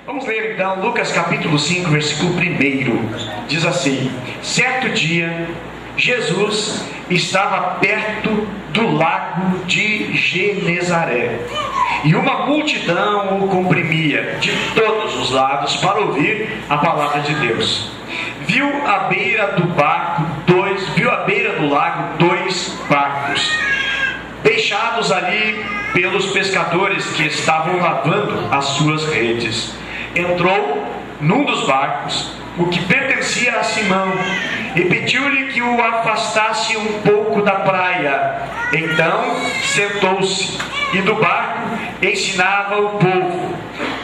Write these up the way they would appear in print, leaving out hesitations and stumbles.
Vamos ler então Lucas capítulo 5, versículo 1. Diz assim: certo dia, Jesus estava perto do lago de Genezaré, e uma multidão o comprimia de todos os lados para ouvir a palavra de Deus. Viu à beira do lago dois barcos, deixados ali pelos pescadores que estavam lavando as suas redes. Entrou num dos barcos, o que pertencia a Simão, e pediu-lhe que o afastasse um pouco da praia. Então sentou-se e do barco ensinava o povo.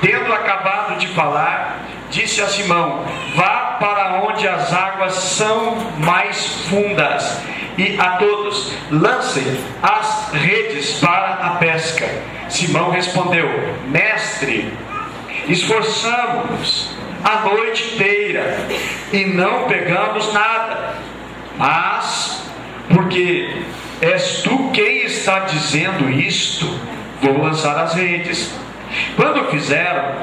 Tendo acabado de falar, disse a Simão: vá para onde as águas são mais fundas, e a todos lancem as redes para a pesca. Simão respondeu: mestre, esforçamo-nos a noite inteira e não pegamos nada, mas porque és tu quem está dizendo isto, vou lançar as redes. Quando fizeram,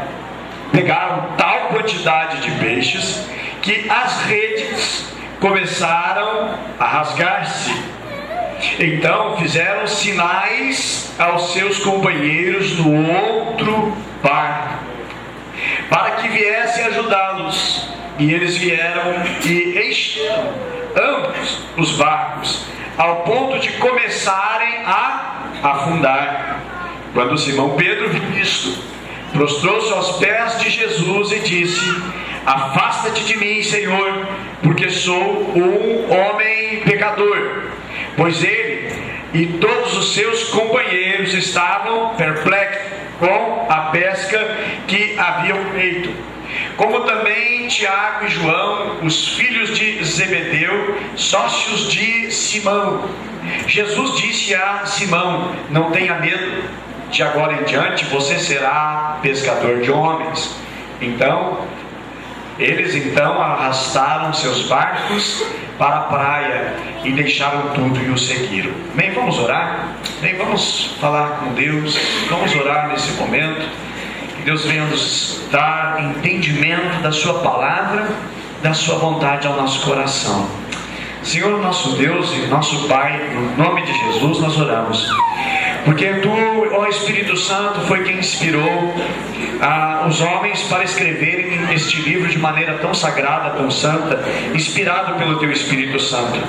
pegaram tal quantidade de peixes que as redes começaram a rasgar-se. Então fizeram sinais aos seus companheiros no outro barco, para que viessem ajudá-los. E eles vieram e encheram ambos os barcos, ao ponto de começarem a afundar. Quando Simão Pedro viu isto, prostrou-se aos pés de Jesus e disse: afasta-te de mim, Senhor, porque sou um homem pecador. Pois ele e todos os seus companheiros estavam perplexos com a pesca que haviam feito, como também Tiago e João, os filhos de Zebedeu, sócios de Simão. Jesus disse a Simão: não tenha medo, de agora em diante você será pescador de homens. Eles arrastaram seus barcos para a praia e deixaram tudo e o seguiram. Bem, vamos orar? Bem, vamos falar com Deus, vamos orar nesse momento. Que Deus venha nos dar entendimento da sua palavra, da sua vontade ao nosso coração. Senhor, nosso Deus e nosso Pai, no nome de Jesus nós oramos, porque Tu, ó Espírito Santo, foi quem inspirou os homens para escreverem este livro de maneira tão sagrada, tão santa, inspirado pelo Teu Espírito Santo.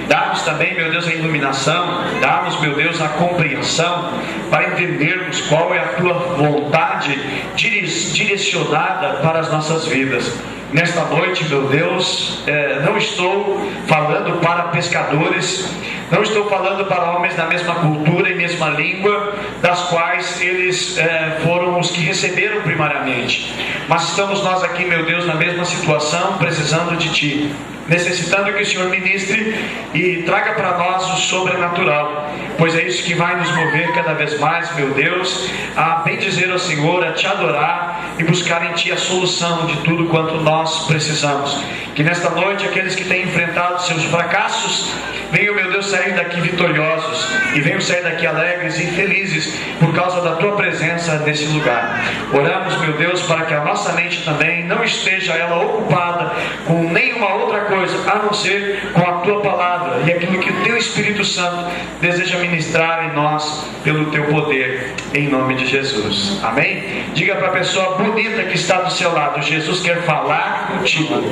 Dá-nos também, meu Deus, a iluminação, dá-nos, meu Deus, a compreensão, para entendermos qual é a Tua vontade direcionada para as nossas vidas. Nesta noite, meu Deus, não estou falando para pescadores, não estou falando para homens da mesma cultura e mesma língua, das quais eles foram os que receberam primariamente, mas estamos nós aqui, meu Deus, na mesma situação, precisando de Ti, necessitando que o Senhor ministre e traga para nós o sobrenatural, pois é isso que vai nos mover cada vez mais, meu Deus, a bendizer ao Senhor, a Te adorar e buscar em Ti a solução de tudo quanto nós precisamos. Que nesta noite aqueles que têm enfrentado seus fracassos venham, meu Deus, sair daqui vitoriosos e venham sair daqui alegres e felizes por causa da Tua presença nesse lugar. Oramos, meu Deus, para que a nossa mente também não esteja ela ocupada com nenhuma outra coisa a não ser com a Tua palavra e aquilo que o Teu Espírito Santo deseja ministrar em nós pelo Teu poder, em nome de Jesus. Amém? Diga para a pessoa bonita que está do seu lado: Jesus quer falar contigo.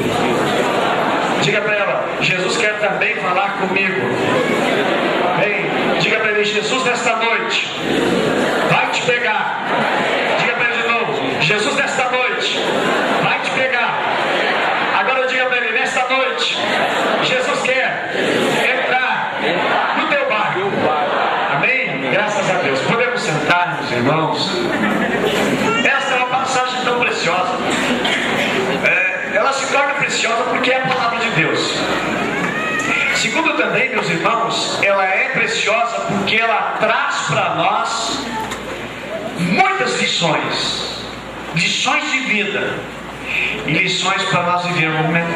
Diga para ela: Jesus quer também falar comigo. Bem, diga para ele: Jesus nesta noite vai te pegar. Diga para ele de novo: Jesus nesta noite vai te pegar. Agora diga para ele: nesta noite Jesus quer entrar no teu barco. Amém? Graças a Deus. Podemos sentar, meus irmãos. Esta é uma passagem tão preciosa. Ela se torna preciosa porque é a palavra de Deus. Segundo também, meus irmãos, ela é preciosa porque ela traz para nós muitas lições de vida e lições para nós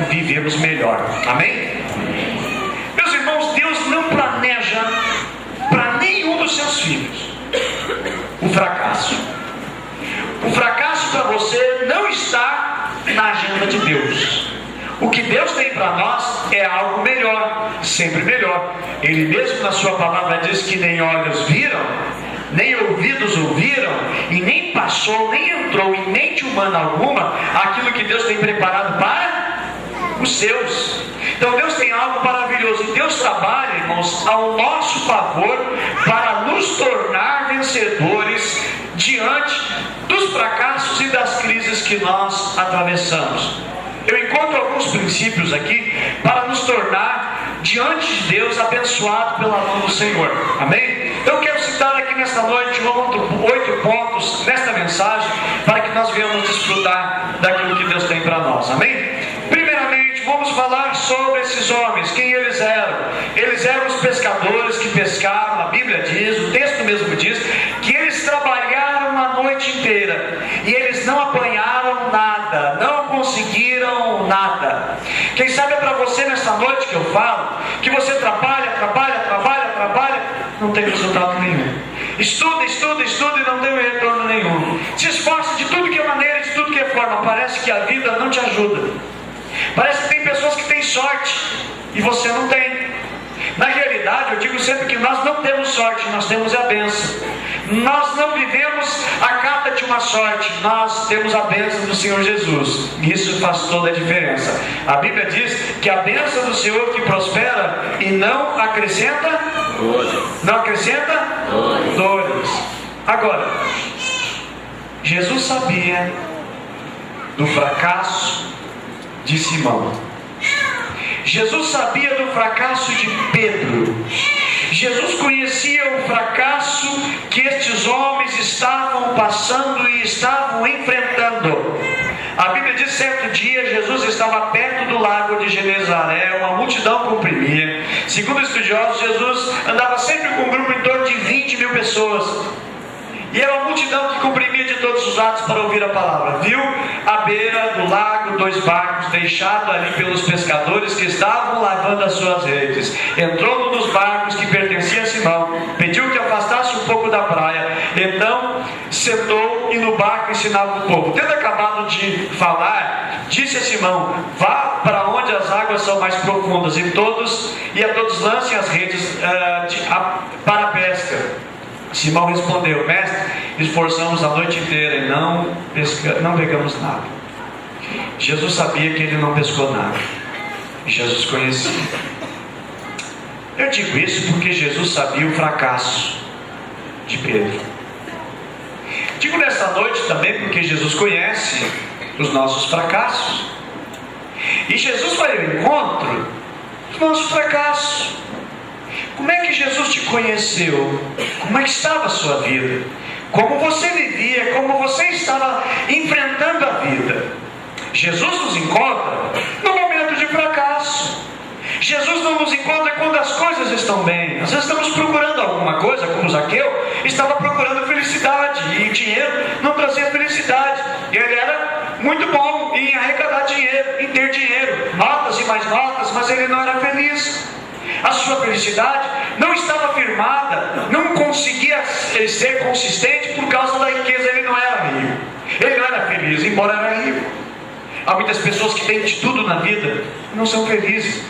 vivermos melhor. Amém? Meus irmãos, Deus não planeja para nenhum dos seus filhos o fracasso. O fracasso para você não está na agenda de Deus. O que Deus tem para nós é algo melhor, sempre melhor. Ele mesmo na sua palavra diz que nem olhos viram, nem ouvidos ouviram, e nem passou, nem entrou em mente humana alguma aquilo que Deus tem preparado para os seus. Então Deus tem algo maravilhoso, e Deus trabalha, irmãos, ao nosso favor para nos tornar vencedores diante dos fracassos e das crises que nós atravessamos. Eu encontro alguns princípios aqui para nos tornar diante de Deus abençoado pela mão do Senhor. Amém? Eu quero citar aqui nesta noite 8 pontos nesta mensagem para que nós venhamos desfrutar daquilo que Deus tem para nós. Amém? Primeiramente, vamos falar sobre esses homens, quem eles eram. Eles eram os pescadores que pescaram. A Bíblia diz, o texto mesmo diz, que eles trabalharam a noite inteira e eles não apanharam nada, não conseguiram nada. Quem sabe é para você nesta noite que eu falo, que você trabalha, não tem resultado nenhum. Estuda e não tem retorno nenhum. Se esforça de tudo que é maneira, de tudo que é forma, parece que a vida não te ajuda. Parece que tem pessoas que têm sorte e você não tem. Na realidade, eu digo sempre que nós não temos sorte, nós temos a bênção. Nós não vivemos a carta de uma sorte, nós temos a bênção do Senhor Jesus. Isso faz toda a diferença. A Bíblia diz que a bênção do Senhor que prospera e não acrescenta dores. Agora, Jesus sabia do fracasso de Simão. Jesus sabia do fracasso de Pedro. Jesus conhecia o fracasso que estes homens estavam passando e estavam enfrentando. A Bíblia diz que certo dia Jesus estava perto do lago de Genezaré, uma multidão comprimia. Segundo estudiosos, Jesus andava sempre com um grupo em torno de 20 mil pessoas. E era uma multidão que comprimia de todos os lados para ouvir a palavra. Viu à beira do lago 2 barcos deixados ali pelos pescadores que estavam lavando as suas redes. Entrou num dos barcos que pertencia a Simão, pediu que afastasse um pouco da praia. Então sentou e no barco ensinava o povo. Tendo acabado de falar, disse a Simão: vá para onde as águas são mais profundas e a todos lancem as redes para a pesca. Simão respondeu: mestre, esforçamos a noite inteira e não pegamos nada. Jesus sabia que ele não pescou nada. Jesus conhecia. Eu digo isso porque Jesus sabia o fracasso de Pedro. Digo nessa noite também porque Jesus conhece os nossos fracassos. E Jesus vai ao encontro dos nossos fracassos. Como é que Jesus te conheceu? Como é que estava a sua vida? Como você vivia? Como você estava enfrentando a vida? Jesus nos encontra no momento de fracasso. Jesus não nos encontra quando as coisas estão bem. Às vezes estamos procurando alguma coisa, como Zaqueu estava procurando felicidade, e o dinheiro não trazia felicidade. E ele era muito bom em arrecadar dinheiro, em ter dinheiro, notas e mais notas, mas ele não era feliz. A sua felicidade não estava firmada, não conseguia ser consistente por causa da riqueza. Ele não era rico, ele não era feliz, embora era rico. Há muitas pessoas que têm de tudo na vida e não são felizes.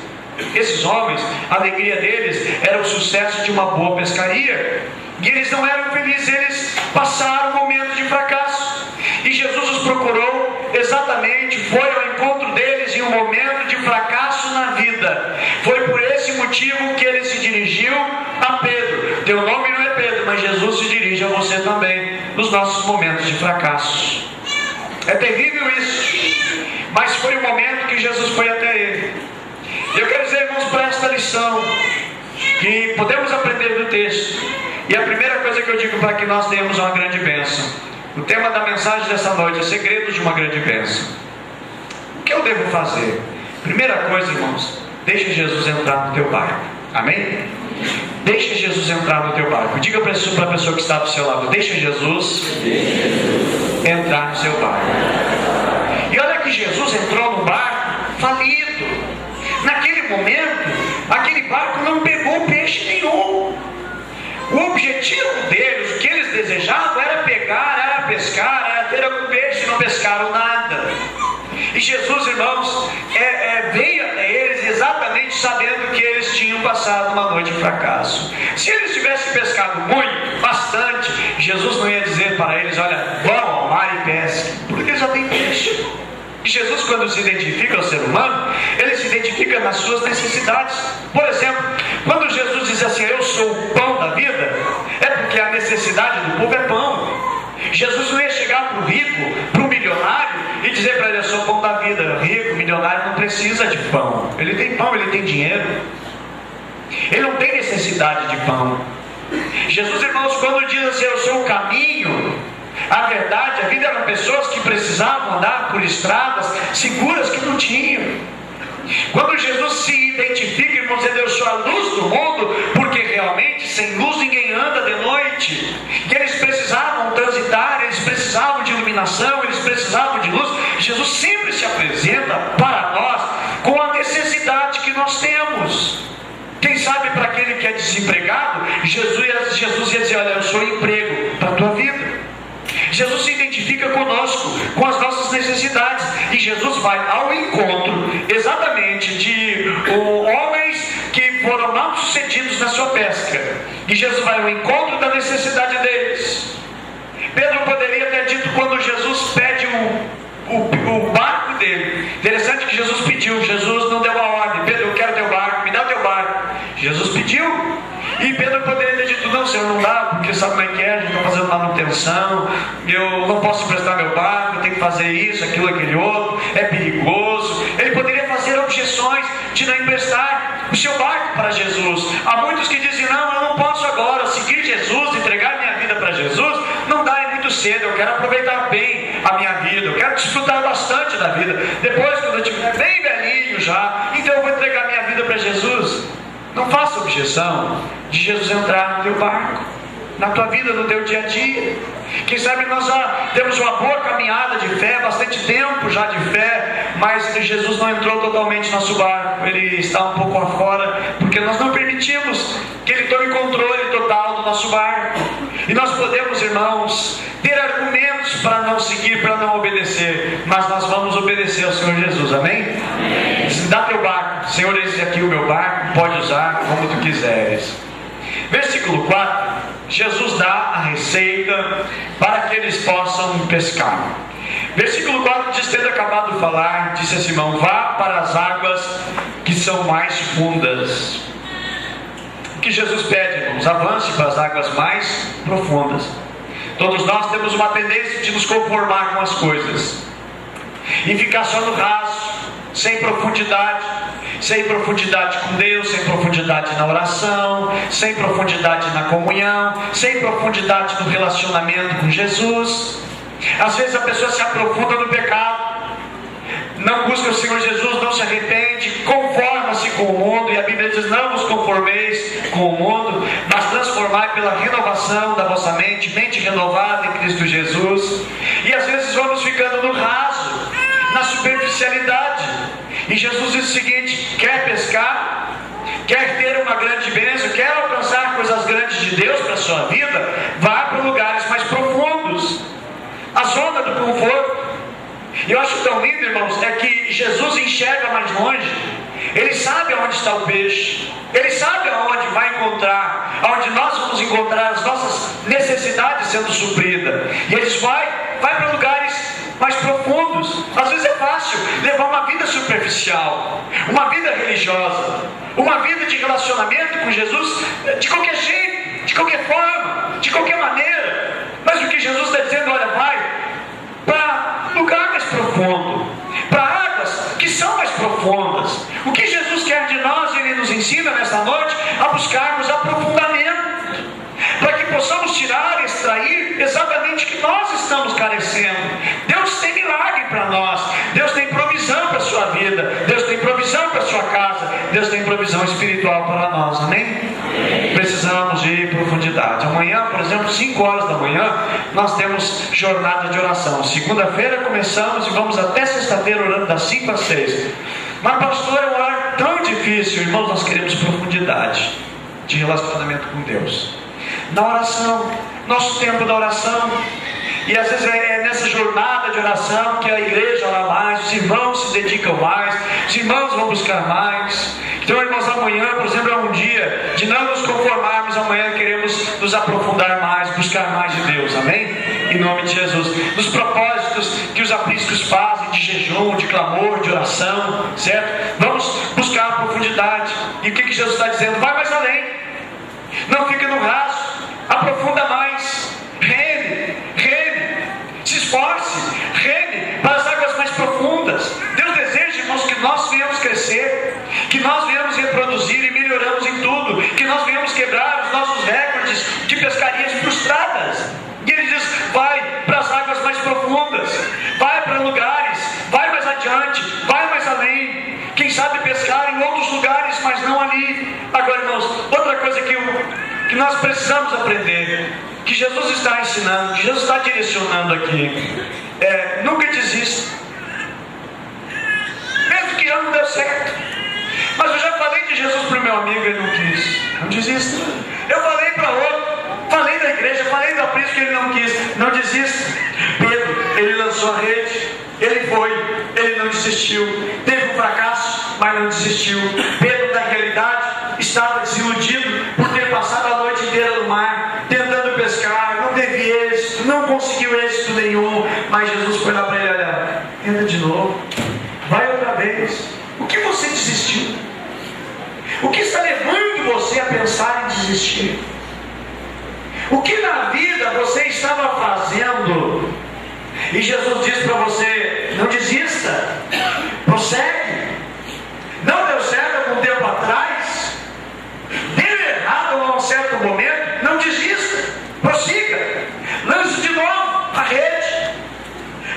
Esses homens, a alegria deles era o sucesso de uma boa pescaria, e eles não eram felizes, eles passaram um momento de fracasso. E Jesus os procurou exatamente, foi ao encontro deles em um momento de fracasso na vida. Foi por esse motivo que ele se dirigiu a Pedro. Teu nome não é Pedro, mas Jesus se dirige a você também nos nossos momentos de fracasso. É terrível isso, mas foi o momento que Jesus foi até ele. Eu quero dizer, irmãos, para esta lição que podemos aprender do texto. E a primeira coisa que eu digo para que nós tenhamos uma grande bênção. O tema da mensagem dessa noite é segredos de uma grande bênção. O que eu devo fazer? Primeira coisa, irmãos, deixa Jesus entrar no teu barco. Amém? Deixa Jesus entrar no teu barco. Diga para a pessoa que está do seu lado: deixa Jesus entrar no seu barco. E olha que Jesus entrou no barco falido. Naquele momento, aquele barco não pegou peixe nenhum. O objetivo deles, o que eles desejavam era pegar pescar, era ter algum peixe, e não pescaram nada. E Jesus, irmãos, veio até eles exatamente sabendo que eles tinham passado uma noite de fracasso. Se eles tivessem pescado muito, bastante, Jesus não ia dizer para eles: olha, vão ao mar e pesquem, porque eles já têm peixe. E Jesus, quando se identifica ao ser humano, ele se identifica nas suas necessidades. Por exemplo, quando Jesus diz assim: eu sou o pão da vida, é porque a necessidade do povo é pão. Jesus não ia chegar para o rico, para o milionário, e dizer para ele: eu sou o pão da vida. O rico, o milionário não precisa de pão. Ele tem pão, ele tem dinheiro. Ele não tem necessidade de pão. Jesus, irmãos, quando diz assim: eu sou o caminho, a verdade, a vida, eram pessoas que precisavam andar por estradas seguras que não tinham. Quando Jesus se identifica, irmãos, dizendo: eu sou a luz do mundo, porque realmente sem luz ninguém anda de noite. E eles precisavam transitar, eles precisavam de iluminação, eles precisavam de luz. Jesus sempre se apresenta para nós com a necessidade que nós temos. Quem sabe para aquele que é desempregado, Jesus ia dizer: olha, eu sou emprego para a tua vida. Jesus se identifica conosco, com as nossas necessidades, e Jesus vai ao encontro exatamente de homens que foram mal sucedidos na sua pesca, e Jesus vai ao encontro da necessidade deles. Pedro poderia ter dito, quando Jesus pede o barco dele, interessante que Jesus pediu, Jesus não deu a ordem: Pedro, eu quero teu barco, me dá o teu barco. Jesus pediu, e Pedro poderia ter dito: não, Senhor, não dá, porque sabe como é que é, a gente está fazendo manutenção, eu não posso emprestar meu barco, eu tenho que fazer isso, aquilo, aquele outro, é perigoso. Ele poderia fazer objeções de não emprestar o seu barco para Jesus. Há muitos que dizem: não, eu não posso agora seguir Jesus, entregar minha vida para Jesus, não dá, é muito cedo, eu quero aproveitar bem a minha vida, eu quero desfrutar bastante da vida, depois quando eu estiver bem velhinho já, então eu vou entregar minha vida para Jesus. Não faça objeção de Jesus entrar no teu barco, na tua vida, no teu dia a dia. Quem sabe nós já temos uma boa caminhada de fé, bastante tempo já de fé, mas Jesus não entrou totalmente no nosso barco, ele está um pouco afora, porque nós não permitimos que ele tome controle total do nosso barco. E nós podemos, irmãos, ter argumentos para não seguir, para não obedecer, mas nós vamos obedecer ao Senhor Jesus, amém? Amém. Dá teu barco, Senhor, esse aqui é o meu barco, pode usar como tu quiseres. Versículo 4, Jesus dá a receita para que eles possam pescar. Versículo 4 diz: tendo acabado de falar, disse a Simão: vá para as águas que são mais fundas. O que Jesus pede, irmãos? Avance para as águas mais profundas. Todos nós temos uma tendência de nos conformar com as coisas e ficar só no raso, sem profundidade com Deus, sem profundidade na oração, sem profundidade na comunhão, sem profundidade no relacionamento com Jesus. Às vezes a pessoa se aprofunda no pecado, não busca o Senhor Jesus, não se arrepende, conforma-se com o mundo, e a Bíblia diz: não vos conformeis com o mundo, mas transformai pela renovação da vossa mente renovada em Cristo Jesus. E às vezes vamos ficando no raso, na superficialidade. E Jesus diz o seguinte: quer pescar, quer ter uma grande bênção, quer alcançar coisas grandes de Deus para a sua vida, vá para lugares mais profundos, a zona do conforto. E eu acho tão lindo, irmãos, é que Jesus enxerga mais longe. Ele sabe aonde está o peixe, ele sabe aonde vai encontrar, aonde nós vamos encontrar as nossas necessidades sendo supridas. E ele diz: vai para lugares mais profundos. Às vezes é fácil levar uma vida superficial, uma vida religiosa, uma vida de relacionamento com Jesus de qualquer jeito, de qualquer forma, de qualquer maneira. Mas o que Jesus está dizendo: olha, vai para lugar mais profundo, para águas que são mais profundas. O que Jesus quer de nós, ele nos ensina nesta noite a buscarmos aprofundamento, para que possamos tirar, extrair exatamente o que nós estamos carecendo. Deus tem milagre para nós, Deus tem provisão para a sua vida, Deus tem provisão para a sua casa, Deus tem provisão espiritual para nós, amém? Precisamos de profundidade. Amanhã, por exemplo, 5 horas da manhã, nós temos jornada de oração. Segunda-feira começamos e vamos até sexta-feira orando das 5 às 6. Mas pastor, é um horário tão difícil. Irmãos, nós queremos profundidade de relacionamento com Deus na oração, nosso tempo da oração. E às vezes é nessa jornada de oração que a igreja ora mais, os irmãos se dedicam mais, os irmãos vão buscar mais. Então, irmãos, amanhã, por exemplo, é um dia de não nos conformarmos. Amanhã queremos nos aprofundar mais, buscar mais de Deus, amém? Em nome de Jesus. Nos propósitos que os apriscos fazem de jejum, de clamor, de oração, certo? Vamos buscar a profundidade. E o que Jesus está dizendo? Vai mais além. Não fica no raso, aprofunda mais. Reme, se esforce, reme para as águas mais profundas. Deus deseja, irmãos, que nós venhamos crescer, que nós venhamos reproduzir e melhoramos em tudo, que nós venhamos quebrar os nossos recordes de pescarias frustradas. E Ele diz: vai para as águas mais profundas, vai para lugares, vai mais adiante, vai mais além. Quem sabe pescar em outros lugares, mas não ali. Agora, irmãos, outra coisa que nós precisamos aprender, que Jesus está ensinando, que Jesus está direcionando aqui, nunca desista. Mesmo que não deu certo. Mas eu já falei de Jesus para o meu amigo, ele não quis. Não desista. Eu falei para outro, falei da igreja, falei do aprisco, ele não quis. Não desista. Pedro, ele lançou a rede, ele foi, ele não desistiu. Teve um fracasso, mas não desistiu. Pedro, na realidade, estava desiludido por ter passado a noite inteira no mar, tentando pescar, não teve êxito, não conseguiu êxito nenhum. Mas Jesus foi lá para ele: olha, tenta de novo, vai outra vez. O que você desistiu? O que está levando você a pensar em desistir? O que na vida você estava fazendo? E Jesus diz para você: não desista, prossegue. Não deu certo algum tempo atrás, deu errado a um certo momento, não desista, prossiga, lance de novo a rede.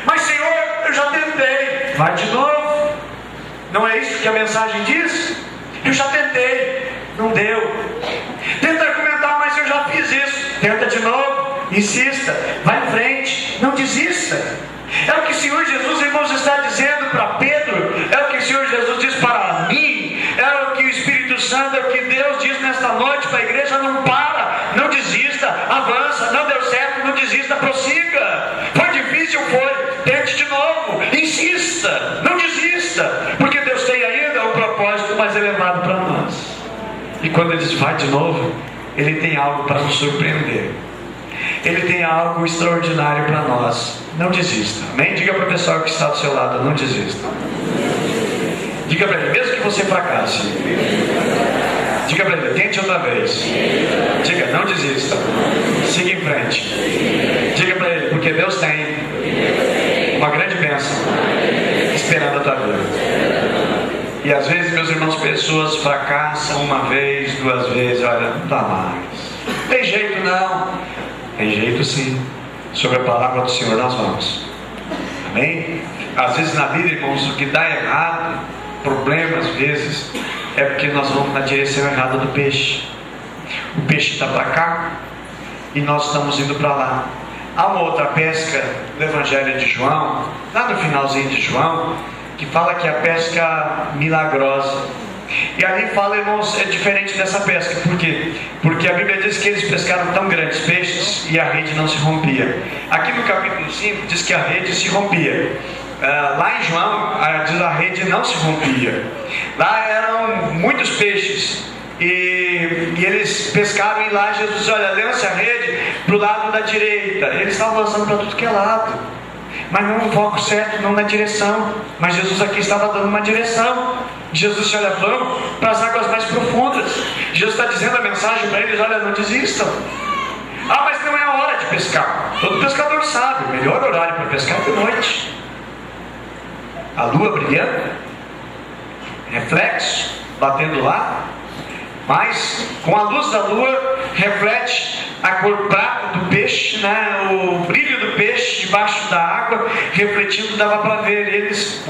Mas Senhor, eu já tentei. Vai de novo. Não é isso que a mensagem diz? Eu já tentei, não deu. Tenta argumentar, mas eu já fiz isso. Tenta de novo, insista, vai em frente, não desista. É o que o Senhor Jesus, irmãos, está dizendo para Pedro, é o que o Senhor Jesus diz para mim, é o que o Espírito Santo, é o que Deus diz nesta noite para a igreja: não para, não desista, avança, não deu certo, não desista, prossiga. Foi difícil, foi, tente de novo, insista, não desista, porque Deus tem ainda um propósito mais elevado para nós. E quando Ele diz vai de novo, Ele tem algo para nos surpreender. Ele tem algo extraordinário para nós. Não desista, amém? Diga para o pessoal que está do seu lado: não desista. Diga para ele, mesmo que você fracasse. Diga para ele, tente outra vez. Diga, não desista. Siga em frente. Diga para ele, porque Deus tem uma grande bênção esperando a tua vida. E às vezes, meus irmãos, pessoas fracassam uma vez, duas vezes, olha, não dá mais. Tem jeito não. Tem jeito sim. Sobre a palavra do Senhor nós vamos. Amém? Às vezes na vida, irmãos, o que dá errado, problema às vezes, é porque nós vamos na direção errada do peixe. O peixe está para cá e nós estamos indo para lá. Há uma outra pesca do Evangelho de João, lá no finalzinho de João, que fala que é a pesca milagrosa. E ali fala, irmãos, é diferente dessa pesca. Por quê? Porque a Bíblia diz que eles pescaram tão grandes peixes e a rede não se rompia. Aqui no capítulo 5 diz que a rede se rompia. Lá em João diz a rede não se rompia. Lá eram muitos peixes e eles pescaram, e lá Jesus disse: olha, lance a rede para o lado da direita. Eles estavam lançando para tudo que é lado, mas não no foco certo, não na direção. Mas Jesus aqui estava dando uma direção. Jesus disse: olha, vamos para as águas mais profundas. Jesus está dizendo a mensagem para eles: olha, não desistam. Ah, mas não é a hora de pescar. Todo pescador sabe, o melhor horário para pescar é de noite. A lua brilhando, reflexo batendo lá, mas com a luz da lua reflete a cor prata do peixe, né? O brilho do peixe debaixo da água refletindo, dava para ver. Eles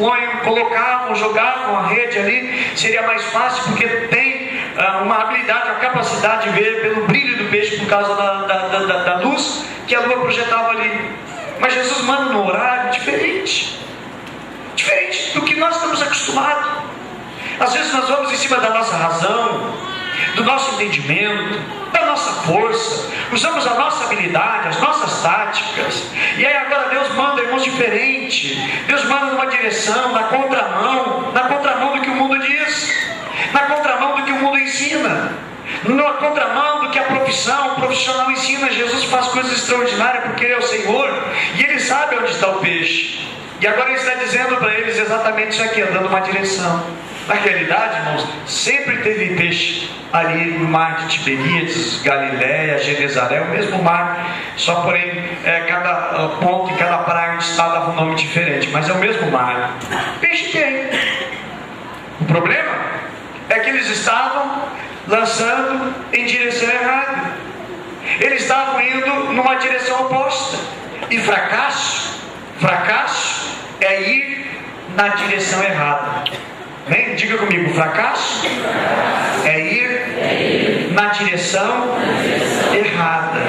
colocavam, jogavam a rede ali, seria mais fácil porque tem uma habilidade, uma capacidade de ver pelo brilho do peixe por causa da luz que a lua projetava ali. Mas Jesus manda num horário diferente do que nós estamos acostumados. Às vezes nós vamos em cima da nossa razão, do nosso entendimento, da nossa força, usamos a nossa habilidade, as nossas táticas, e aí agora Deus manda, irmãos, diferente. Deus manda numa direção, na contramão do que o mundo diz, na contramão do que o mundo ensina, na contramão do que o profissional ensina. Jesus faz coisas extraordinárias porque Ele é o Senhor, e Ele sabe onde está o peixe, e agora Ele está dizendo para eles exatamente isso aqui, dando uma direção. Na realidade, irmãos, sempre teve peixe ali no mar de Tiberíades, Galiléia, Genezaré, o mesmo mar, só porém cada ponto e cada praia onde está dava um nome diferente, mas é o mesmo mar. Peixe tem. O problema é que eles estavam lançando em direção errada. Eles estavam indo numa direção oposta. E fracasso é ir na direção errada. Bem, diga comigo, fracasso é ir na direção errada.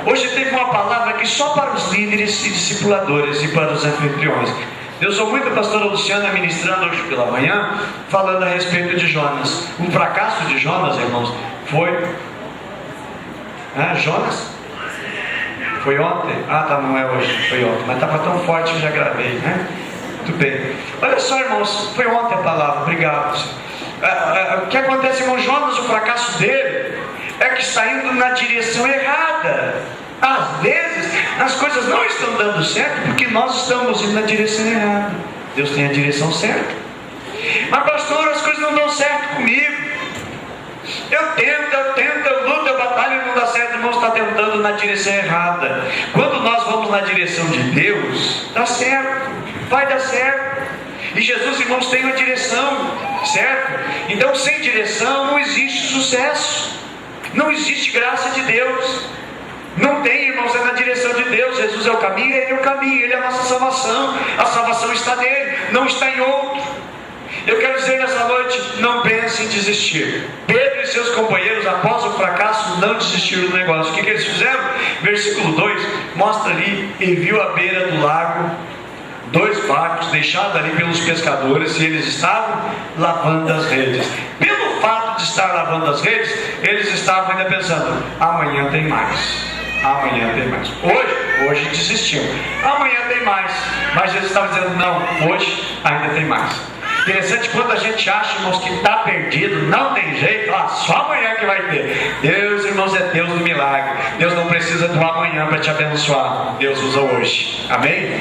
Hoje teve uma palavra aqui só para os líderes e discipuladores e para os anfitriões. Eu sou muito a pastora Luciana ministrando hoje pela manhã, falando a respeito de Jonas. O fracasso de Jonas, irmãos, foi... Jonas? Foi ontem? Não é hoje, foi ontem, mas estava tão forte que já gravei, né? Muito bem. Olha só, irmãos, foi ontem a palavra, obrigado. O que acontece, irmão Jonas, o fracasso dele é que está indo na direção errada. Às vezes, as coisas não estão dando certo porque nós estamos indo na direção errada. Deus tem a direção certa. Mas pastor, as coisas não dão certo comigo. Eu tento, eu luto, eu batalho e não dá certo. Irmão, está tentando na direção errada. Quando nós vamos na direção de Deus, dá certo, vai dar certo. E Jesus, irmãos, tem uma direção, certo? Então, sem direção não existe sucesso, não existe graça de Deus. Não tem, irmãos, é na direção de Deus. Jesus é o caminho, Ele é o caminho, Ele é a nossa salvação. A salvação está nele, não está em outro. Eu quero dizer nessa noite, não pense em desistir. Pedro e seus companheiros, após o fracasso, não desistiram do negócio. O que eles fizeram? Versículo 2 mostra ali: e viu à beira do lago 2 barcos deixados ali pelos pescadores, e eles estavam lavando as redes. Pelo fato de estar lavando as redes, eles estavam ainda pensando: amanhã tem mais. Amanhã tem mais. Hoje desistiu. Amanhã tem mais. Mas eles estavam dizendo: não, hoje ainda tem mais. Interessante, quando a gente acha, irmãos, que está perdido, não tem jeito, só amanhã que vai ter. Deus, irmãos, é Deus do milagre. Deus não precisa do amanhã para te abençoar. Deus usa hoje. Amém?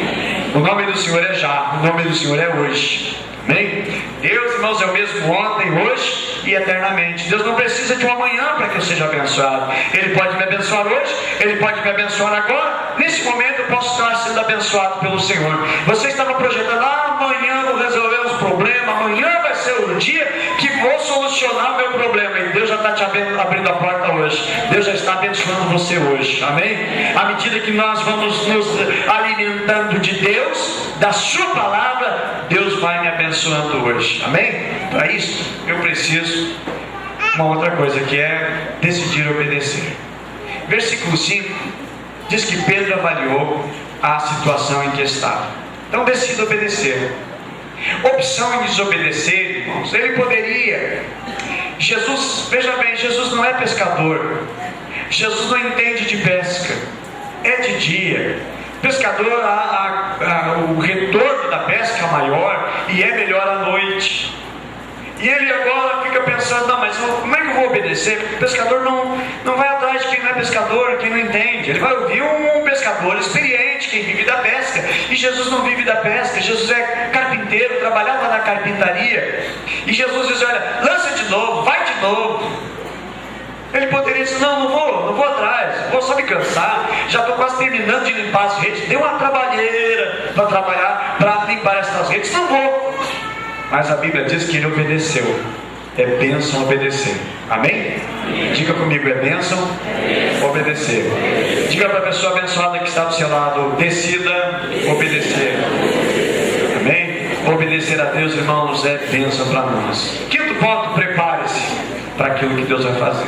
O nome do Senhor é já, o nome do Senhor é hoje. Amém? Deus, irmãos, é o mesmo ontem, hoje e eternamente. Deus não precisa de um amanhã para que eu seja abençoado. Ele pode me abençoar hoje, Ele pode me abençoar agora. Nesse momento eu posso estar sendo abençoado pelo Senhor. Você estava projetando: amanhã vou resolver os problemas, amanhã vai ser o dia que vou solucionar o meu problema. E Deus já está te abrindo a porta hoje. Deus já está abençoando você hoje. Amém? À medida que nós vamos nos alimentando de Deus, da sua palavra, Deus vai me abençoando hoje. Amém? Para isso eu preciso uma outra coisa, que é decidir obedecer. Versículo 5 diz que Pedro avaliou a situação em que estava. Então decida obedecer. Opção em desobedecer, irmãos, ele poderia. Jesus, veja bem, Jesus não é pescador. Jesus não entende de pesca. É de dia. Pescador, o retorno da pesca é maior e é melhor à noite. E ele agora fica pensando: não, mas como é que eu vou obedecer? O pescador não vai atrás de quem não é pescador, quem não entende. Ele vai ouvir um pescador experiente, quem vive da pesca. E Jesus não vive da pesca. Jesus é carpinteiro, trabalhava na carpintaria. E Jesus diz: olha, lança de novo, vai de novo. Ele poderia dizer: não vou atrás, vou só me cansar, já estou quase terminando de limpar as redes, dei uma trabalheira para trabalhar, para limpar essas redes, não vou. Mas a Bíblia diz que ele obedeceu. É bênção obedecer. Amém? Diga comigo: é bênção obedecer. Diga para a pessoa abençoada que está do seu lado: decida obedecer. Amém? Obedecer a Deus, irmãos, é bênção para nós. Quinto ponto: prepare-se para aquilo que Deus vai fazer.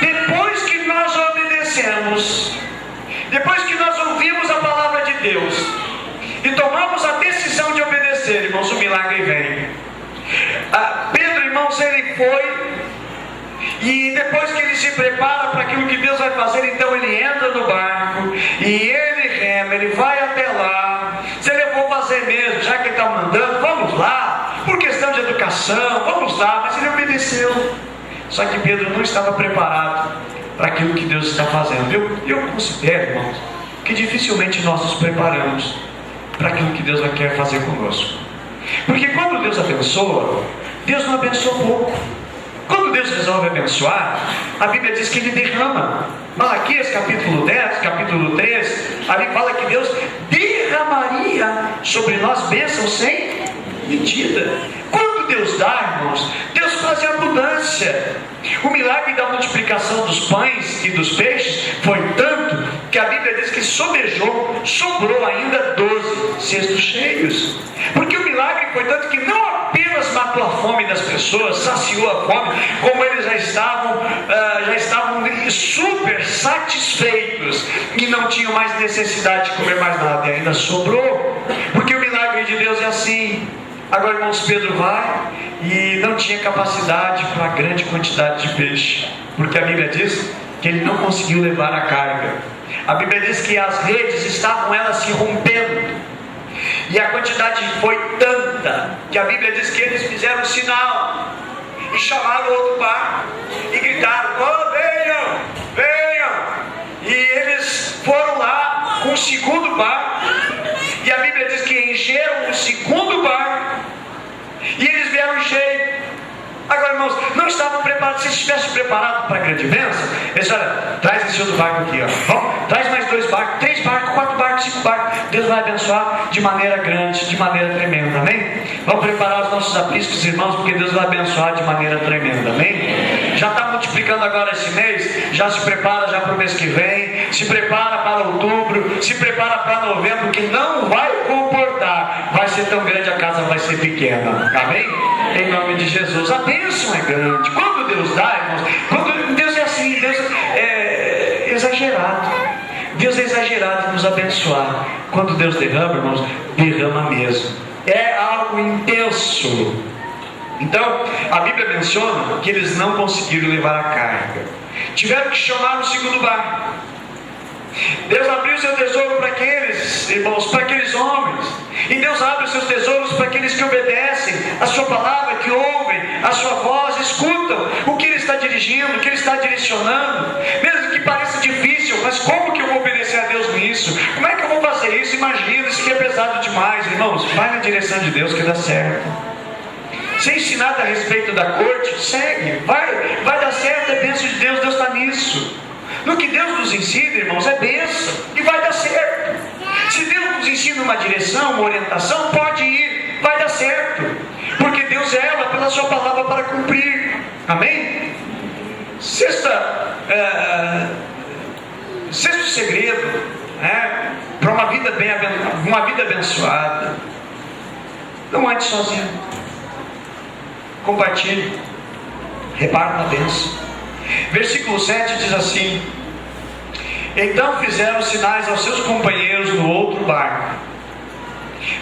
Depois que nós obedecemos, depois que nós ouvimos a palavra de Deus e tomamos a decisão de obedecer, irmãos, o milagre vem. Pedro, irmãos, ele foi E depois que ele se prepara para aquilo que Deus vai fazer, então ele entra no barco e ele rema, ele vai até lá. Se ele for fazer mesmo, já que ele está mandando, vamos lá, por questão de educação, vamos lá, mas ele obedeceu. Só que Pedro não estava preparado para aquilo que Deus está fazendo. Eu considero, irmãos, que dificilmente nós nos preparamos para aquilo que Deus quer fazer conosco. Porque quando Deus abençoa, Deus não abençoa pouco. Quando Deus resolve abençoar, a Bíblia diz que Ele derrama. Malaquias capítulo 10, capítulo 3, ali fala que Deus derramaria sobre nós bênçãos sem medida. Quando Deus dá, irmãos, Deus faz abundância. O milagre da multiplicação dos pães e dos peixes foi tanto que a Bíblia diz que sobrou ainda 12 cestos cheios. Porque o milagre foi tanto que não apenas matou a fome das pessoas, saciou a fome, como eles já estavam super satisfeitos e não tinham mais necessidade de comer mais nada, e ainda sobrou. Porque o milagre de Deus é assim. Agora, irmãos, Pedro vai e não tinha capacidade para grande quantidade de peixe, porque a Bíblia diz que ele não conseguiu levar a carga. A Bíblia diz que as redes estavam elas se rompendo, e a quantidade foi tanta que a Bíblia diz que eles fizeram um sinal e chamaram outro barco e gritaram: oh, venham, venham. E eles foram lá com o segundo barco, e a Bíblia diz que encheram o segundo barco, e eles vieram cheios. Agora, irmãos, não estavam preparados. Se estivessem preparados para a grande bênção, eles disseram: traz esse outro barco aqui, ó. Bom, traz mais 2 barcos, 3 barcos, 4 barcos, 5 barcos. Deus vai abençoar de maneira grande, de maneira tremenda, amém? Vamos preparar os nossos apriscos, irmãos, porque Deus vai abençoar de maneira tremenda, amém? Já está multiplicando agora esse mês, já se prepara já para o mês que vem, se prepara para outubro, se prepara para novembro, que não vai comportar. Vai ser tão grande, a casa vai ser pequena, amém? Em nome de Jesus. A bênção é grande. Quando Deus dá, irmãos, quando Deus é assim, Deus é exagerado. Deus é exagerado em nos abençoar. Quando Deus derrama, irmãos, derrama mesmo. É algo intenso. Então, a Bíblia menciona que eles não conseguiram levar a carga. Tiveram que chamar o segundo barco. Deus abriu seu tesouro para aqueles, irmãos, para aqueles homens. E Deus abre os seus tesouros para aqueles que obedecem a sua palavra, que ouvem a sua voz, escutam o que Ele está dirigindo, o que Ele está direcionando. Mesmo que pareça difícil, mas como que eu vou obedecer a Deus nisso? Como é que eu vou fazer isso? Imagina, isso que é pesado demais. Irmãos, vai na direção de Deus que dá certo. Ser ensinado a respeito da corte, segue, vai dar certo, é bênção de Deus, Deus está nisso. No que Deus nos ensina, irmãos, é bênção e vai dar certo. Se Deus nos ensina uma direção, uma orientação, pode ir, vai dar certo, porque Deus é ela pela sua palavra para cumprir, amém? Sexto segredo, para uma vida abençoada: não ande sozinho, compartilhe, reparta a bênção. Versículo 7 diz assim: então fizeram sinais aos seus companheiros no outro barco,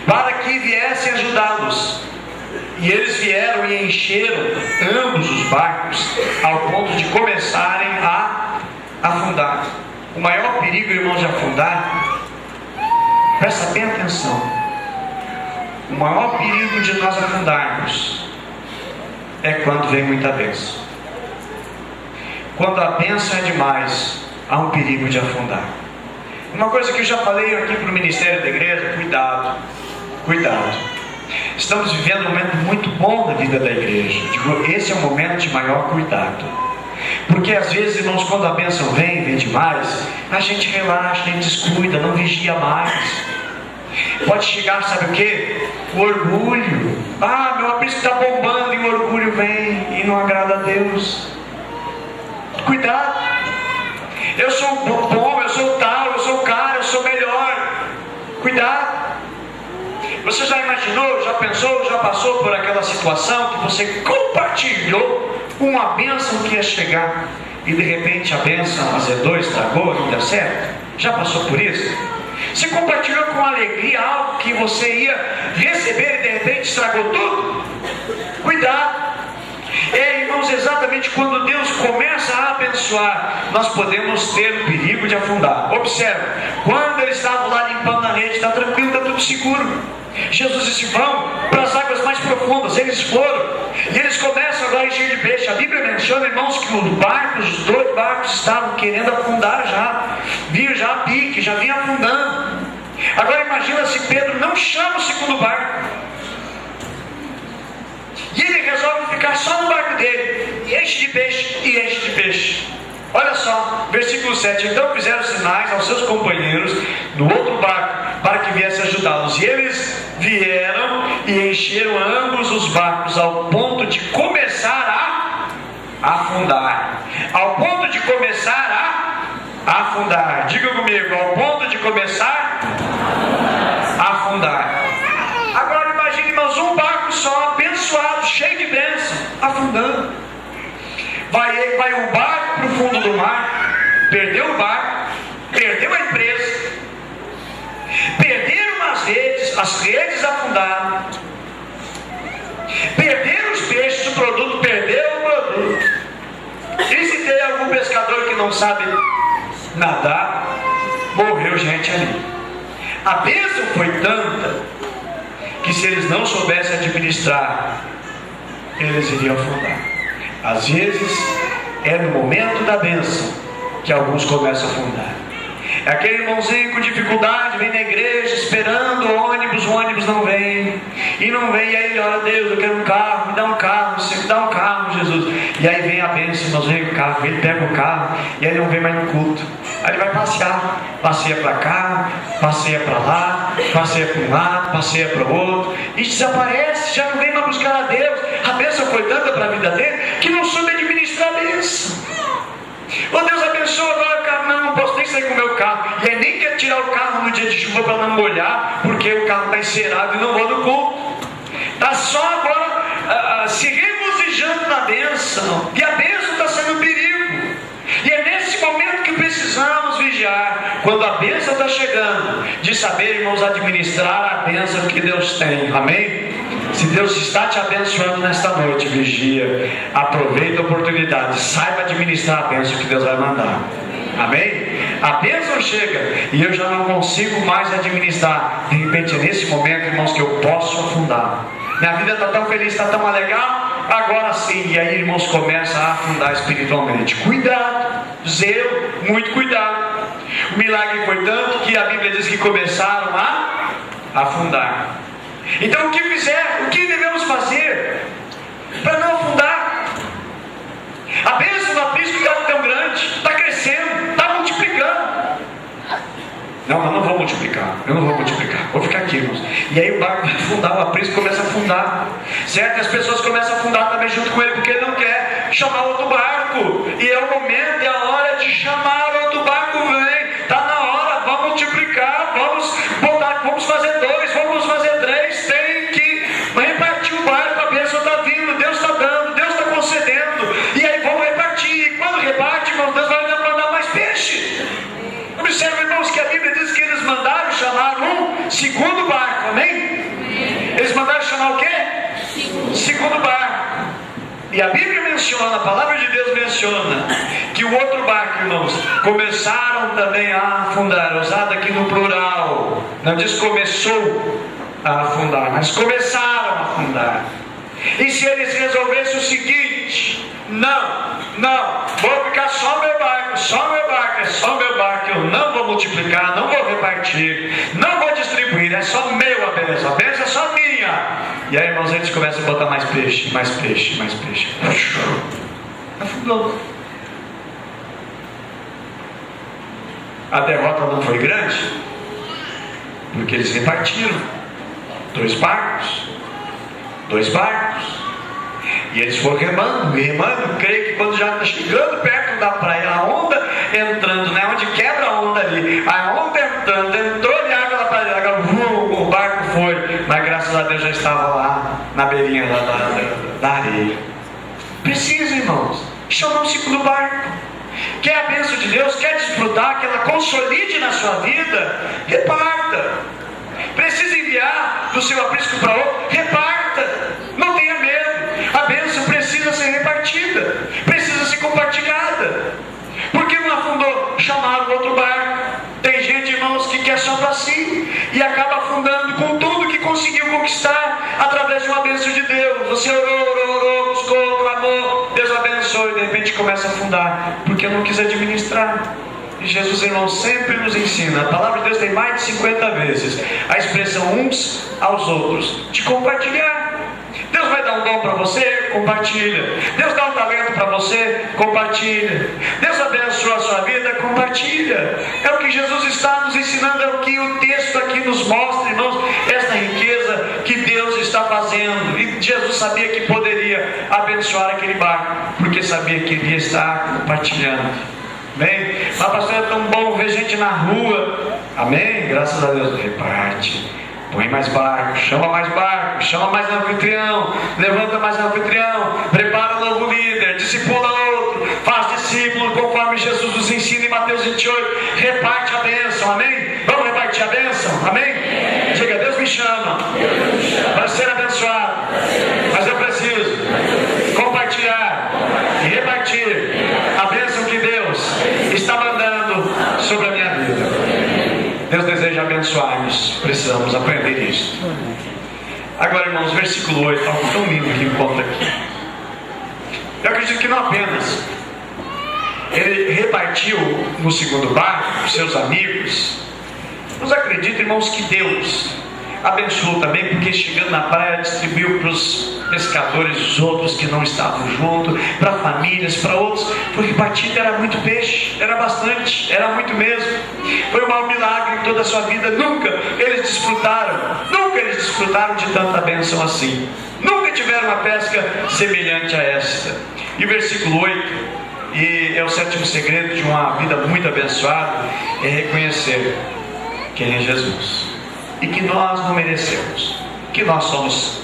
para que viessem ajudá-los. E eles vieram e encheram ambos os barcos, ao ponto de começarem a afundar. O maior perigo, irmãos, de afundar, presta bem atenção, o maior perigo de nós afundarmos é quando vem muita bênção. Quando a bênção é demais, há um perigo de afundar. Uma coisa que eu já falei aqui para o ministério da igreja: cuidado, cuidado. Estamos vivendo um momento muito bom na vida da igreja. Esse é um momento de maior cuidado. Porque às vezes, irmãos, quando a bênção vem demais, a gente relaxa, a gente descuida, não vigia mais. Pode chegar, sabe o que? O orgulho. Meu aprisco está bombando, e o orgulho vem e não agrada a Deus. Cuidado. Eu sou bom, eu sou tal, eu sou o cara, eu sou melhor. Cuidado. Você já imaginou, já pensou, já passou por aquela situação que você compartilhou uma bênção que ia chegar e de repente a bênção azedou, estragou, não deu certo? Já passou por isso? Você compartilhou com alegria algo que você ia receber e de repente estragou tudo? Cuidado. Irmãos, exatamente quando Deus começa a abençoar, nós podemos ter o perigo de afundar. Observe, quando eles estavam lá limpando a rede, está tranquilo, está tudo seguro. Jesus disse: vão para as águas mais profundas. Eles foram, e eles começam agora a encher de peixe. A Bíblia menciona, irmãos, que os 2 barcos estavam querendo afundar já, vinham já a pique, já vinham afundando. Agora imagina se Pedro não chama o segundo barco, e ele resolve ficar só no barco dele, e enche de peixe, e enche de peixe. Olha só, versículo 7: então fizeram sinais aos seus companheiros no outro barco, para que viesse ajudá-los. E eles vieram e encheram ambos os barcos, ao ponto de começar a afundar. Ao ponto de começar a afundar. Diga comigo: ao ponto de começar a afundar. Agora imagine, irmãos, um barco só, abençoado, cheio de bênção, afundando. Vai o barco para o fundo do mar, perdeu o barco, perdeu a empresa, perderam as redes afundaram, perderam os peixes, o produto, perdeu o produto. E se tem algum pescador que não sabe nadar, morreu gente ali. A bênção foi tanta que se eles não soubessem administrar, eles iriam afundar. Às vezes é no momento da bênção que alguns começam a afundar. É aquele irmãozinho com dificuldade, vem na igreja esperando o ônibus não vem, e aí ele ora: Deus, eu quero um carro, me dá um carro, Senhor, me dá um carro, Jesus. E aí vem a bênção, irmãozinho com o carro, ele pega o carro, e aí ele não vem mais no culto. Aí ele vai passear, passeia para cá, passeia para lá, passeia para um lado, passeia para o outro, e desaparece, já não vem mais buscar a Deus. A bênção foi tanta para a vida dele que não soube administrar a bênção. Oh, Deus abençoa agora o carro. Não posso nem sair com o meu carro. E aí nem quer tirar o carro no dia de chuva para não molhar, porque o carro está encerado e não vou no culto. Está só agora se regozijando na bênção, e a bênção está sendo um perigo. E é nesse momento que precisamos vigiar, quando a bênção está chegando, de saber, irmãos, administrar a bênção que Deus tem. Amém? Se Deus está te abençoando nesta noite, vigia, aproveita a oportunidade, saiba administrar a bênção que Deus vai mandar. Amém? A bênção chega e eu já não consigo mais administrar. De repente é nesse momento, irmãos, que eu posso afundar. Minha vida está tão feliz, está tão legal, agora sim. E aí, irmãos, começa a afundar espiritualmente. Cuidado, zelo, muito cuidado. O milagre foi tanto que a Bíblia diz que começaram a afundar. Então o que devemos fazer para não afundar? A bênção do aprisco está tão grande, está crescendo, está multiplicando. Não, mas não vou multiplicar, eu não vou multiplicar, vou ficar aqui, irmãos. E aí o barco vai afundar, o aprisco começa a afundar. Certo? As pessoas começam a afundar também junto com ele, porque ele não quer chamar outro barco. E é o momento, é a hora de chamar outro barco. Vem, está na hora, vamos multiplicar, vamos fazer 2, vamos fazer 3. Tem que repartir o barco, a bênção está vindo, Deus está dando, Deus está concedendo. E aí vamos repartir. E quando reparte, irmãos, Deus vai mandar mais peixe. Observe, irmãos, que a Bíblia diz que eles mandaram chamar um segundo barco, amém? Eles mandaram chamar o quê? Segundo barco. E a Bíblia menciona, a palavra de Deus menciona, que o outro barco, irmãos, começaram também a afundar. Usado aqui no plural. Não diz começou a afundar, mas começaram a afundar. E se eles resolvessem o seguinte: não, vou ficar só meu barco, é só meu barco, eu não vou multiplicar, não vou repartir, não vou distribuir, é só meu a bênção é só minha. E aí, irmãos, eles começam a botar mais peixe. Afundou. A derrota não foi grande, porque eles repartiram 2 barcos. E eles foram remando. Creio que quando já está chegando perto da praia, a onda entrando, né? Onde quebra a onda ali, a onda entrando, entrou de água na praia, o barco foi, mas graças a Deus já estava lá na beirinha da areia. Precisa, irmãos, chamar um segundo barco. Quer a bênção de Deus? Quer desfrutar, que ela consolide na sua vida? Reparta. Precisa enviar do seu aprisco para outro? Reparta. Não tenha medo. A bênção precisa ser repartida. Você orou, buscou, clamou, Deus abençoe, de repente começa a afundar, porque não quis administrar. E Jesus, irmão, sempre nos ensina. A palavra de Deus tem mais de 50 vezes a expressão uns aos outros, de compartilhar. Deus vai dar um dom para você, compartilha. Deus dá um talento para você, compartilha. Deus abençoa a sua vida, compartilha. É o que Jesus está nos ensinando, é o que o texto aqui nos mostra, irmãos, esta riqueza que Deus está fazendo. E Jesus sabia que poderia abençoar aquele barco, porque sabia que ele ia estar compartilhando. Amém? Mas pastor, é tão bom ver gente na rua. Amém? Graças a Deus. Reparte. Põe mais barco, chama mais anfitrião, levanta mais anfitrião, prepara um novo líder, discipula outro, faz discípulo conforme Jesus nos ensina em Mateus 28. Reparte a bênção, amém? Vamos repartir a bênção, amém? Diga, Deus me chama para ser abençoado, mas eu preciso compartilhar e repartir a bênção que Deus está mandando sobre a minha vida. Deus deseja abençoar-nos, precisamos aprender isso. Agora, irmãos, versículo 8, algo tão lindo que encontra aqui. Eu acredito que não apenas ele repartiu no segundo barco com seus amigos, mas acredito, irmãos, que Deus abençoou também, porque chegando na praia distribuiu para os pescadores, os outros que não estavam junto, para famílias, para outros. Foi repartido, era muito peixe, era bastante, era muito mesmo. Foi um maior milagre em toda a sua vida. Nunca eles desfrutaram de tanta bênção assim. Nunca tiveram uma pesca semelhante a esta. E o versículo 8, e é o sétimo segredo de uma vida muito abençoada, é reconhecer quem é Jesus e que nós não merecemos, que nós somos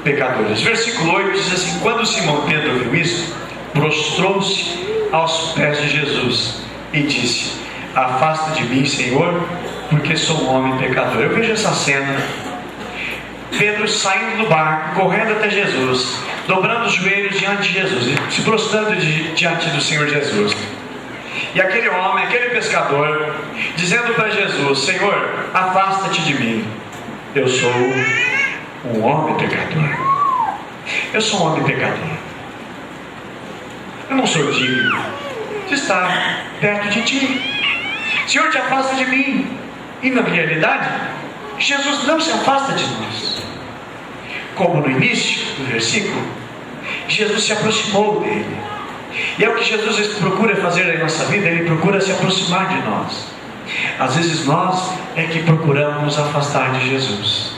pecadores. Versículo 8 diz assim: quando Simão Pedro viu isso, prostrou-se aos pés de Jesus e disse: afasta de mim, Senhor, porque sou um homem pecador. Eu vejo essa cena, Pedro saindo do barco, correndo até Jesus, dobrando os joelhos diante de Jesus, se prostrando diante do Senhor Jesus. E aquele homem, aquele pescador, dizendo para Jesus: Senhor, afasta-te de mim, eu sou um homem pecador. Eu sou um homem pecador. Eu não sou digno de estar perto de ti. Senhor, te afasta de mim. E na realidade, Jesus não se afasta de nós. Como no início do versículo, Jesus se aproximou dele. E é o que Jesus procura fazer na nossa vida, ele procura se aproximar de nós. Às vezes nós é que procuramos nos afastar de Jesus.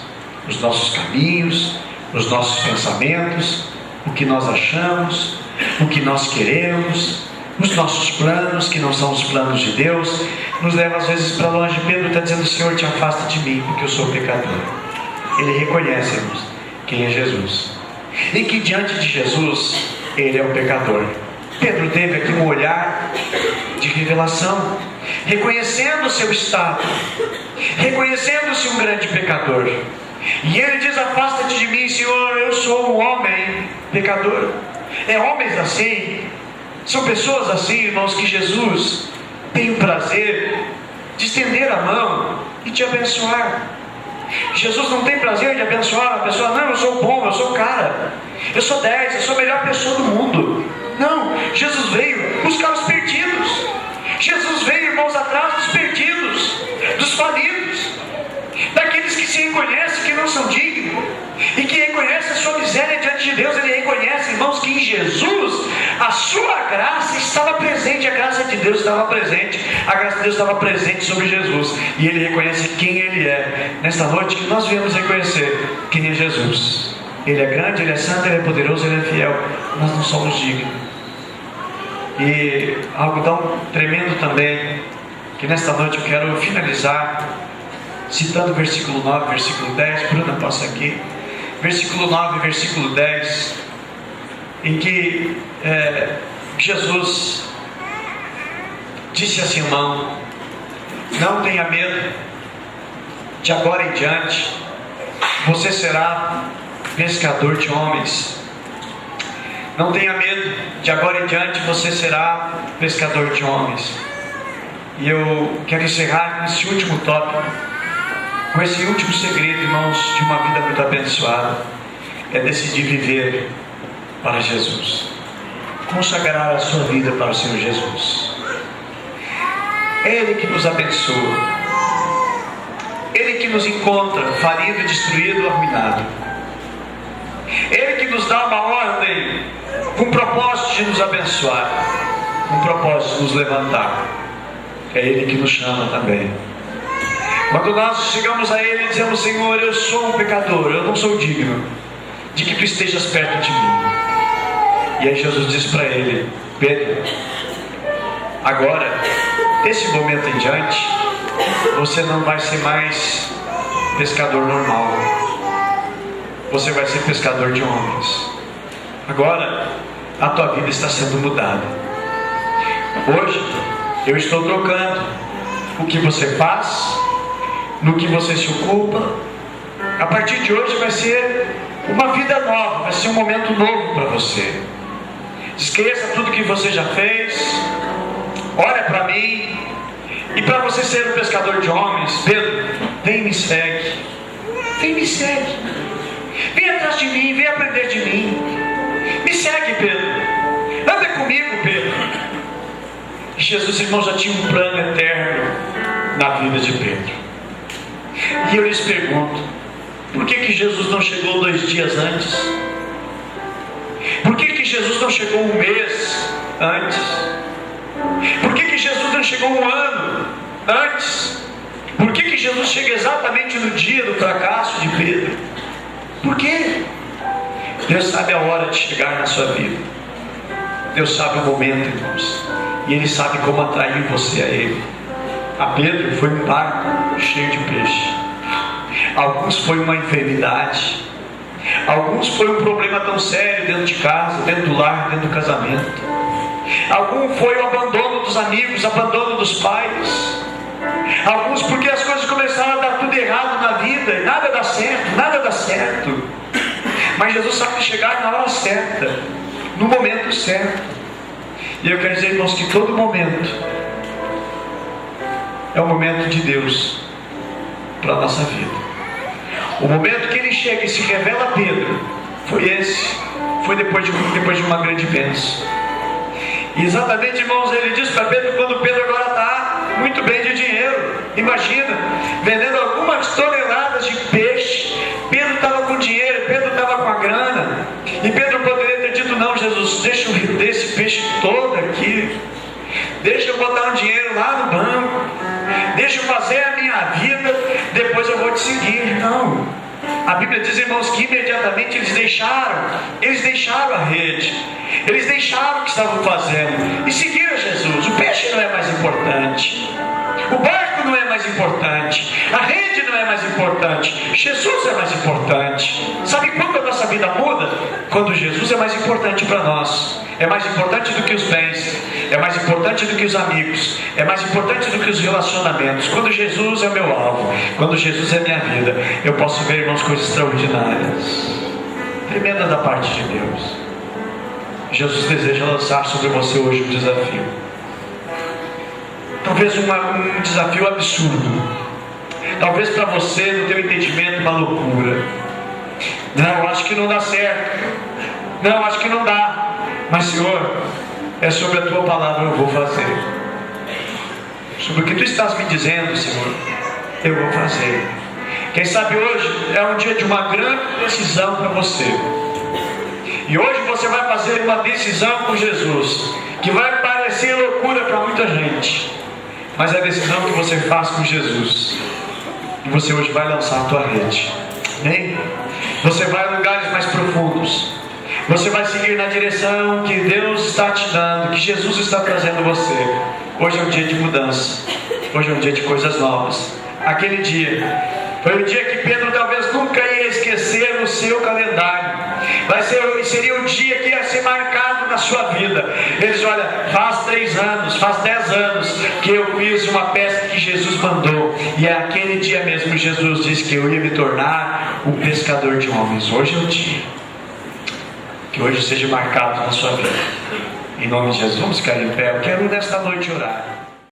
Os nossos caminhos, os nossos pensamentos, o que nós achamos, o que nós queremos, os nossos planos, que não são os planos de Deus, nos leva às vezes para longe. Pedro está dizendo: Senhor, te afasta de mim, porque eu sou pecador. Ele reconhece, irmãos, quem é Jesus, e que diante de Jesus ele é um pecador. Pedro teve aqui um olhar de revelação, reconhecendo o seu estado, reconhecendo-se um grande pecador. E ele diz: afasta-te de mim, Senhor, eu sou um homem pecador. É homens assim, são pessoas assim, irmãos, que Jesus tem o prazer de estender a mão e te abençoar. Jesus não tem prazer de abençoar a pessoa: não, eu sou bom, eu sou cara, eu sou 10, eu sou a melhor pessoa do mundo. Não, Jesus veio buscar os perdidos. Jesus veio, irmãos, atrás dos perdidos, dos falidos, daqueles que se reconhecem que não são dignos e que reconhecem a sua miséria diante de Deus. Ele reconhece, irmãos, que em Jesus a sua graça estava presente, a graça de Deus estava presente, a graça de Deus estava presente sobre Jesus, e ele reconhece quem ele é. Nesta noite que nós viemos reconhecer quem é Jesus. Ele é grande, ele é santo, ele é poderoso, ele é fiel. Nós não somos dignos. E algo tão tremendo também, que nesta noite eu quero finalizar citando o versículo 9, versículo 10. Bruna, passa aqui. Versículo 9, versículo 10, em que Jesus disse a Simão: não tenha medo, de agora em diante você será pescador de homens. Não tenha medo, de agora em diante você será pescador de homens. E eu quero encerrar com esse último tópico, com esse último segredo, irmãos, de uma vida muito abençoada. é decidir viver para Jesus, consagrar a sua vida para o Senhor Jesus. É Ele que nos abençoa, Ele que nos encontra falido, destruído, arruinado. Ele que nos dá uma ordem com o propósito de nos abençoar, com o propósito de nos levantar. É Ele que nos chama também. Quando nós chegamos a Ele e dizemos: Senhor, eu sou um pecador, eu não sou digno de que Tu estejas perto de mim. E aí Jesus diz para ele: Pedro, agora, desse momento em diante, você não vai ser mais pescador normal, você vai ser pescador de homens. Agora a tua vida está sendo mudada. Hoje eu estou trocando o que você faz, no que você se ocupa. A partir de hoje vai ser uma vida nova, vai ser um momento novo para você. Esqueça tudo que você já fez, olha para mim. E para você ser um pescador de homens, Pedro, vem e me segue. Vem e me segue. Vem atrás de mim, vem aprender de mim. Me segue, Pedro. Anda comigo, Pedro. E Jesus, irmão, já tinha um plano eterno na vida de Pedro. E eu lhes pergunto: por que Jesus não chegou 2 dias antes? Por que Jesus não chegou 1 mês antes? Por que Jesus não chegou 1 ano antes? Por que Jesus chega exatamente no dia do fracasso de Pedro? Por quê? Deus sabe a hora de chegar na sua vida. Deus sabe o momento, irmãos. E Ele sabe como atrair você a Ele. A Pedro foi um barco cheio de peixe. Alguns foi uma enfermidade. Alguns foi um problema tão sério dentro de casa, dentro do lar, dentro do casamento. Alguns foi o abandono dos amigos, abandono dos pais. Alguns porque as coisas começaram a dar tudo errado na vida e nada dá certo, nada dá certo. Mas Jesus sabe chegar na hora certa, no momento certo. E eu quero dizer, irmãos, que todo momento é o momento de Deus para a nossa vida. O momento que Ele chega e se revela a Pedro foi esse. Foi depois de uma grande bênção. E exatamente, irmãos, Ele diz para Pedro, quando Pedro agora está muito bem de dinheiro. Imagina, vendendo algumas toneladas de peixe. Pedro estava com dinheiro, Pedro estava com a grana. E Pedro poderia ter dito: não, Jesus, deixa eu render esse peixe todo aqui. Deixa eu botar um dinheiro lá no banco. Deixa eu fazer a minha vida, depois eu vou te seguir. Não. A Bíblia diz, irmãos, que imediatamente eles deixaram a rede, eles deixaram o que estavam fazendo e seguiram Jesus. O peixe não é mais importante, o barco não é mais importante, a rede não é mais importante, Jesus é mais importante. Sabe quando a nossa vida muda? Quando Jesus é mais importante para nós. É mais importante do que os bens, é mais importante do que os amigos, é mais importante do que os relacionamentos. Quando Jesus é o meu alvo, quando Jesus é minha vida, eu posso ver, irmãos, coisas extraordinárias, tremendas da parte de Deus. Jesus deseja lançar sobre você hoje um desafio. Talvez um desafio absurdo. Talvez para você, no teu entendimento, uma loucura. Não, acho que não dá certo. Não, acho que não dá. Mas, Senhor, é sobre a Tua palavra eu vou fazer. Sobre o que Tu estás me dizendo, Senhor, eu vou fazer. Quem sabe hoje é um dia de uma grande decisão para você. E hoje você vai fazer uma decisão com Jesus, que vai parecer loucura para muita gente, mas é a decisão que você faz com Jesus. E você hoje vai lançar a tua rede. Amém? Você vai a lugares mais profundos. Você vai seguir na direção que Deus está te dando, que Jesus está trazendo você. Hoje é um dia de mudança. Hoje é um dia de coisas novas. Aquele dia foi o dia que Pedro talvez nunca ia esquecer no seu calendário. Seria o dia que ia ser marcado na sua vida. Eles, olha, faz 3 anos, faz 10 anos que eu fiz uma pesca que Jesus mandou. E é aquele dia mesmo que Jesus disse que eu ia me tornar um pescador de homens. Hoje é o dia. Que hoje seja marcado na sua vida. Em nome de Jesus, vamos ficar em pé. Eu quero nesta noite orar.